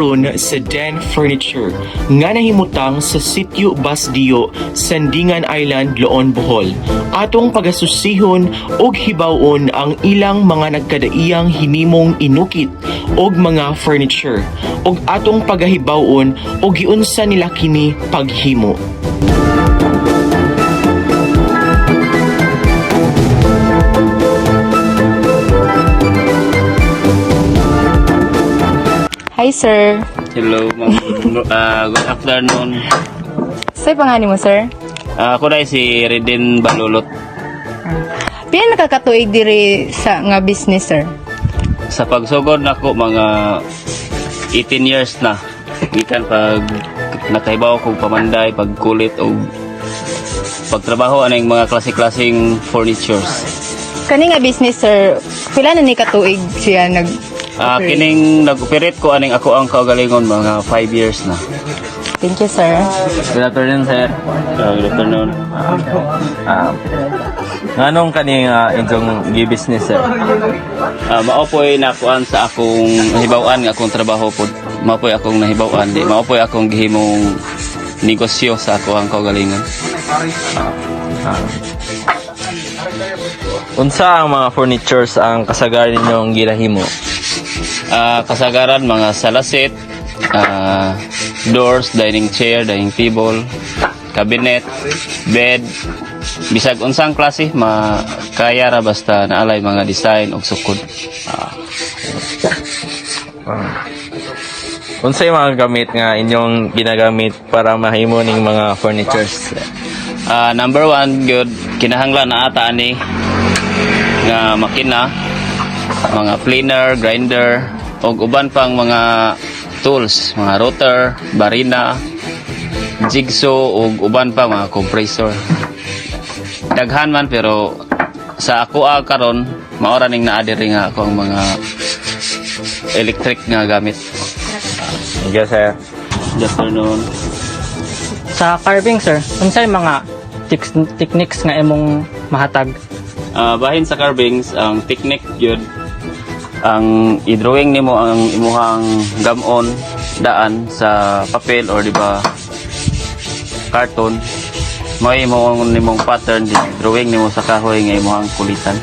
karon sa Den Furniture nga nahimutang sa Sitio Basdio, Sandingan Island, Loon, Bohol. Atong pagasusihon og hibawon ang ilang mga nagkadaiyang hinimong inukit og mga furniture og atong pagahibawon og giunsa nila kini paghimo. Hi, sir. Hello, good afternoon. Say pangani mo, sir? Ako na si Reden Balulot. Pila nakakatuig diri sa nga business, sir? Sa pagsugod nako mga 18 years na. Gikan pag nakahibaw kong pamanday, pagkulit o pagtrabaho aning mga klase-klaseng furnitures. Kani nga business, sir, pila na ni katuig siya nag Kining nag-operate ko aning ako ang kaugalingon mga 5 years na. Thank you, sir. Good afternoon, sir. Good afternoon. Nganong kaning inyong gi-business, sir? Maopoy nakuan sa akong nahibawan nga akong trabaho po. Maopoy akong nahibawan. Di maopoy akong gihimong negosyo sa ako ang kaugalingon. Unsa ang mga furnitures ang kasagaran ninyong ginahimo? Kasagaran mga salasit, doors, dining chair, dining table, cabinet, bed, bisag unsang klase makaya ra basta naalay mga design ug sukod. Unsa yung mga gamit nga inyong ginagamit para mahimo ning mga furnitures? Number one, good, kinahanglan na ata ani nga makina, mga planer, grinder, o uban pang mga tools, mga router, barina, jigsaw, o uban pa mga compressor. Daghan man pero sa ako karon maora ning naadiri nga ako ang mga electric nga gamit. Yes, sir. Good afternoon. Sa carving, sir, unsay mga techniques nga imong mahatag? Bahin sa carvings, ang technique yun, ang i-drawing nimo ang imuhang gamon daan sa papel or di ba karton, may imong nimong pattern di drawing nimo sa kahoy nga imuhang kulitan.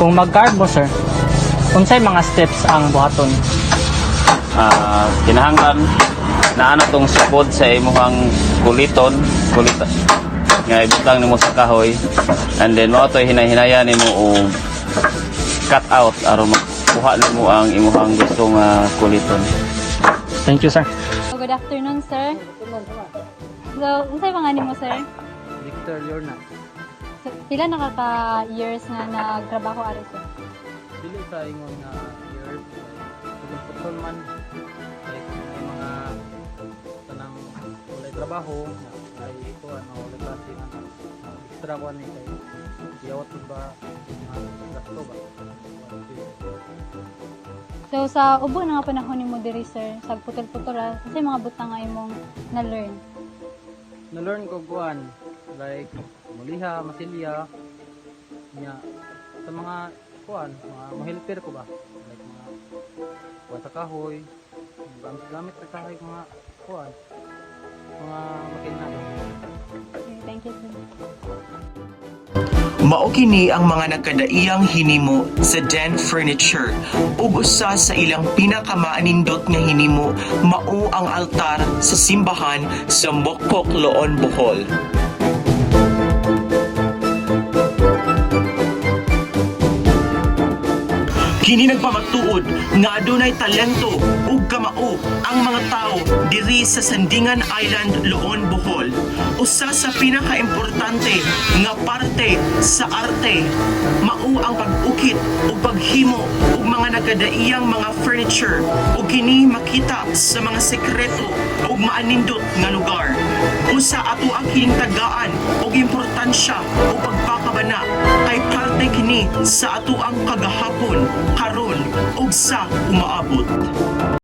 Kung mag-carve mo, sir, unsay mga steps ang buhaton? Kinahanglan na ano tong supod sa imuhang kulitan nga ibutang nimo sa kahoy, and then mo to hinay-hinayan nimo og cut out aron makuha nimo ang imuhang gusto nga kuliton. Thank you, sir. Good afternoon, sir. So, unsay pangalan mo, sir? Victor Yorna. So, pila nakaka-years nga nagtrabaho ari, sir? Dili sa ingon nga years, putol man, like may mga tanang walay trabaho, ay ito, walay klase na extra ko ni kay iyawat ba gasto ba? So, sa ubo na nga panahon ni mo diri, sir, sa putol-putol, kasi mga butang nga imong na-learn. Na-learn ko kuan like muliha, masilya nya sa mga kuan, mga mahilper ko ba? Like mga kuan sa kahoy, gamit sa kahoy mga kuan, mga makina. Okay, thank you, sir. Mao kini ang mga nagkadaiyang hinimo sa Den Furniture ug usa sa ilang pinakamaanindot nga hinimo mao ang altar sa simbahan sa Mokpok, Loon, Bohol. Kini nagpamatuod nga adunay talento ug kamao ang mga tao diri sa Sandingan Island, Loon, Bohol. Usa sa pinakaimportante nga parte sa arte mao ang pag-ukit ug paghimo ug mga nagkadaiyang mga furniture ug kini makita sa mga sekreto ug maanindot nga lugar. Usa ato ang kintagaan ug importansya ug pagpakabana kay parte kini sa ato ang kagahapon, karon ug sa umaabot.